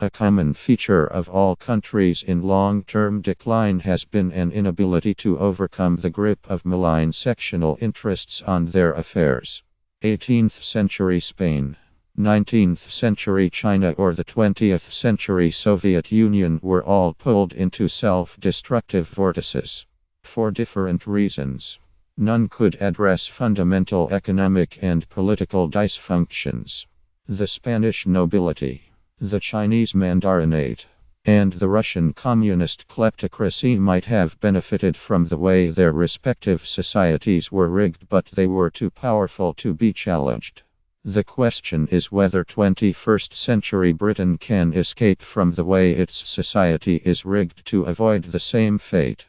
A common feature of all countries in long-term decline has been an inability to overcome the grip of malign sectional interests on their affairs. 18th century Spain, 19th century China or the 20th century Soviet Union were all pulled into self-destructive vortices. For different reasons. None could address fundamental economic and political dysfunctions. The Spanish nobility, the Chinese mandarinate, and the Russian communist kleptocracy might have benefited from the way their respective societies were rigged, but they were too powerful to be challenged. The question is whether 21st century Britain can escape from the way its society is rigged to avoid the same fate.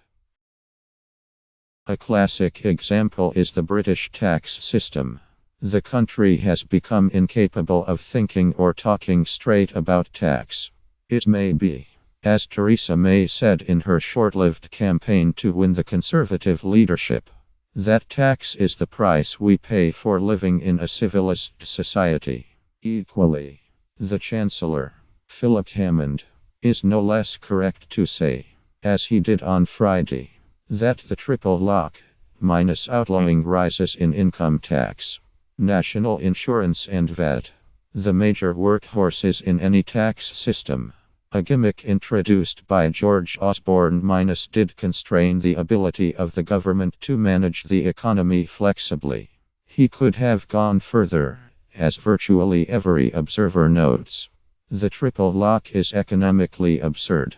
A classic example is the British tax system. The country has become incapable of thinking or talking straight about tax. It may be, as Theresa May said in her short-lived campaign to win the Conservative leadership, that tax is the price we pay for living in a civilized society. Equally, the Chancellor, Philip Hammond, is no less correct to say, as he did on Friday, that the triple lock, minus outlawing rises in income tax, national insurance and VAT, the major workhorses in any tax system, a gimmick introduced by George Osborne minus did constrain the ability of the government to manage the economy flexibly. He could have gone further, as virtually every observer notes. The triple lock is economically absurd.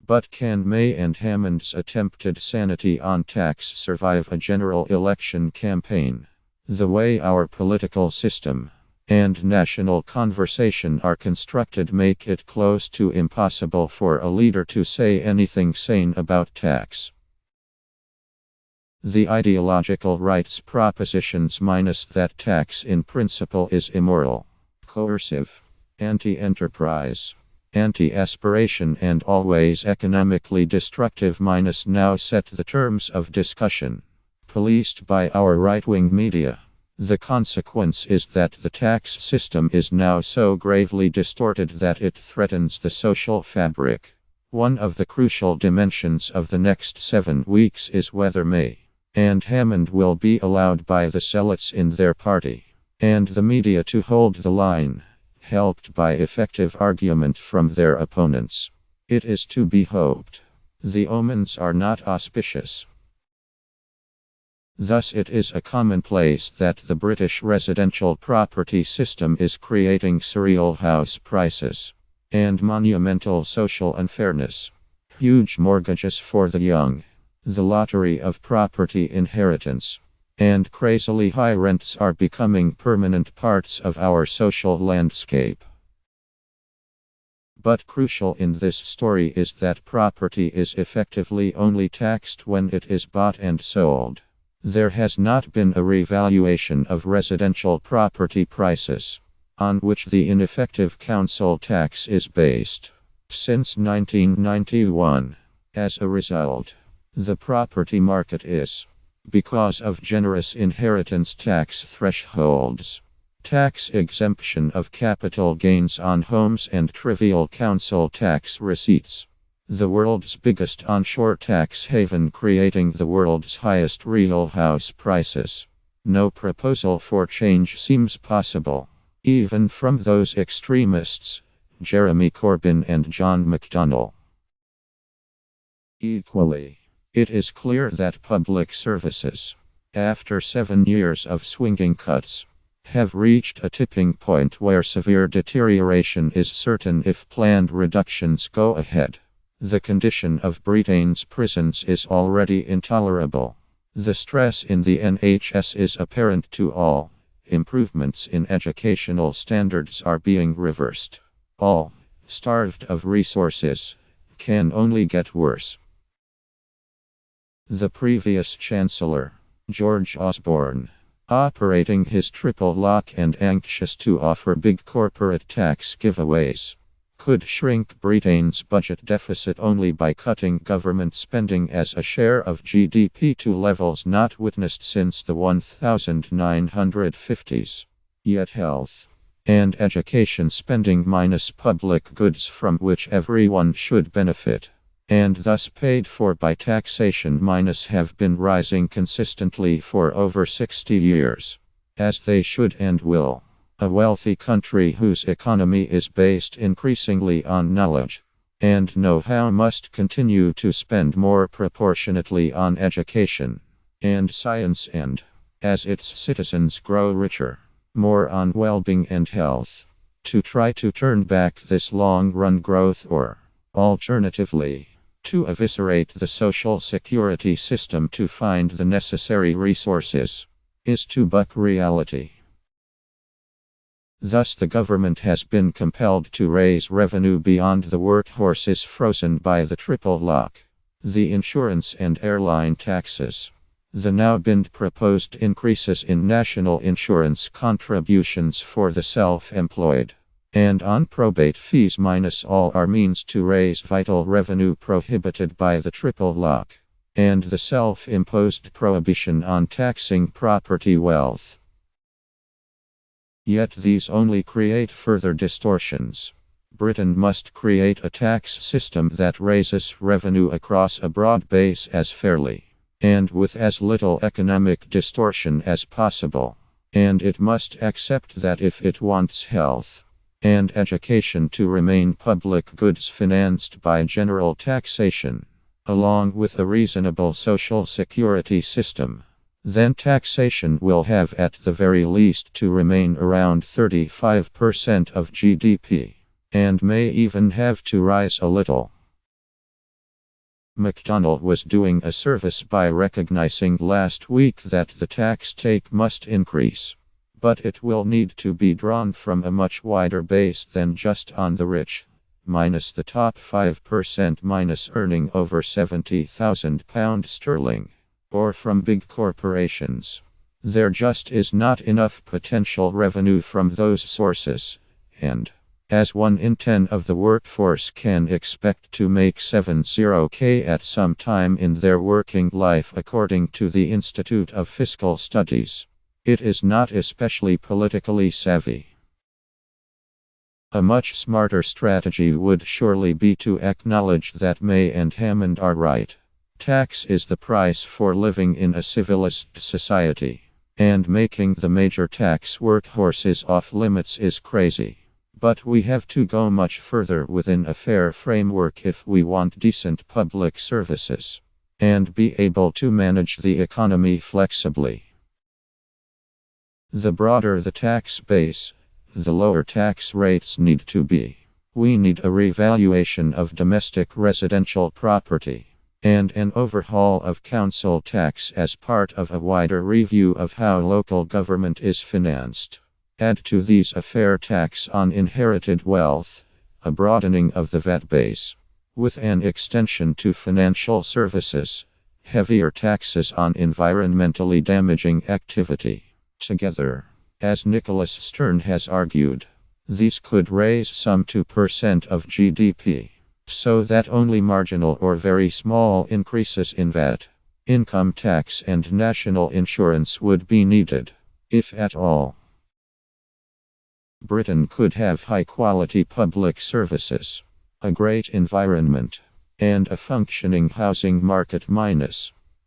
But can May and Hammond's attempted sanity on tax survive a general election campaign? The way our political system and national conversation are constructed make it close to impossible for a leader to say anything sane about tax. The ideological rights propositions minus that tax in principle is immoral, coercive, anti-enterprise, anti-aspiration and always economically destructive minus now set the terms of discussion, policed by our right-wing media. The consequence is that the tax system is now so gravely distorted that it threatens the social fabric. One of the crucial dimensions of the next 7 weeks is whether May and Hammond will be allowed by the zealots in their party and the media to hold the line, helped by effective argument from their opponents. It is to be hoped. The omens are not auspicious. Thus it is a commonplace that the British residential property system is creating surreal house prices and monumental social unfairness. Huge mortgages for the young, the lottery of property inheritance, and crazily high rents are becoming permanent parts of our social landscape. But crucial in this story is that property is effectively only taxed when it is bought and sold. There has not been a revaluation of residential property prices, on which the ineffective council tax is based, since 1991. As a result, the property market is, because of generous inheritance tax thresholds, tax exemption of capital gains on homes and trivial council tax receipts, the world's biggest onshore tax haven creating the world's highest real house prices. No proposal for change seems possible, even from those extremists, Jeremy Corbyn and John McDonnell. Equally, it is clear that public services, after 7 years of swinging cuts, have reached a tipping point where severe deterioration is certain if planned reductions go ahead. The condition of Britain's prisons is already intolerable. The stress in the NHS is apparent to all. Improvements in educational standards are being reversed. All, starved of resources, can only get worse. The previous Chancellor, George Osborne, operating his triple lock and anxious to offer big corporate tax giveaways, could shrink Britain's budget deficit only by cutting government spending as a share of GDP to levels not witnessed since the 1950s. Yet health, and education spending minus public goods from which everyone should benefit, and thus paid for by taxation minus have been rising consistently for over 60 years, as they should and will. A wealthy country whose economy is based increasingly on knowledge and know-how must continue to spend more proportionately on education and science and, as its citizens grow richer, more on well-being and health. To try to turn back this long-run growth or, alternatively, to eviscerate the social security system to find the necessary resources, is to buck reality. Thus the government has been compelled to raise revenue beyond the workhorses frozen by the triple lock, the insurance and airline taxes. The now been proposed increases in national insurance contributions for the self-employed, and on probate fees minus all are means to raise vital revenue prohibited by the triple lock, and the self-imposed prohibition on taxing property wealth. Yet these only create further distortions. Britain must create a tax system that raises revenue across a broad base as fairly, and with as little economic distortion as possible. And it must accept that if it wants health and education to remain public goods financed by general taxation, along with a reasonable social security system, then taxation will have at the very least to remain around 35% of GDP, and may even have to rise a little. McDonnell was doing a service by recognizing last week that the tax take must increase, but it will need to be drawn from a much wider base than just on the rich, minus the top 5% minus earning over £70,000 sterling. Or from big corporations. There just is not enough potential revenue from those sources, and, as 1 in 10 of the workforce can expect to make 70K at some time in their working life according to the Institute of Fiscal Studies, it is not especially politically savvy. A much smarter strategy would surely be to acknowledge that May and Hammond are right. Tax is the price for living in a civilized society, and making the major tax workhorses off limits is crazy. But we have to go much further within a fair framework if we want decent public services, and be able to manage the economy flexibly. The broader the tax base, the lower tax rates need to be. We need a revaluation of domestic residential property, and an overhaul of council tax as part of a wider review of how local government is financed. Add to these a fair tax on inherited wealth, a broadening of the VAT base, with an extension to financial services, heavier taxes on environmentally damaging activity. Together, as Nicholas Stern has argued, these could raise some 2% of GDP. So that only marginal or very small increases in VAT, income tax and national insurance would be needed, if at all. Britain could have high-quality public services, a great environment, and a functioning housing market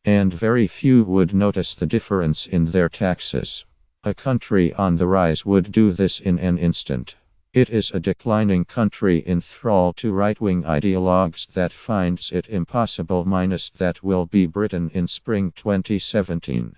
and very few would notice the difference in their taxes. A country on the rise would do this in an instant. It is a declining country in thrall to right-wing ideologues that finds it impossible that will be Britain in spring 2017.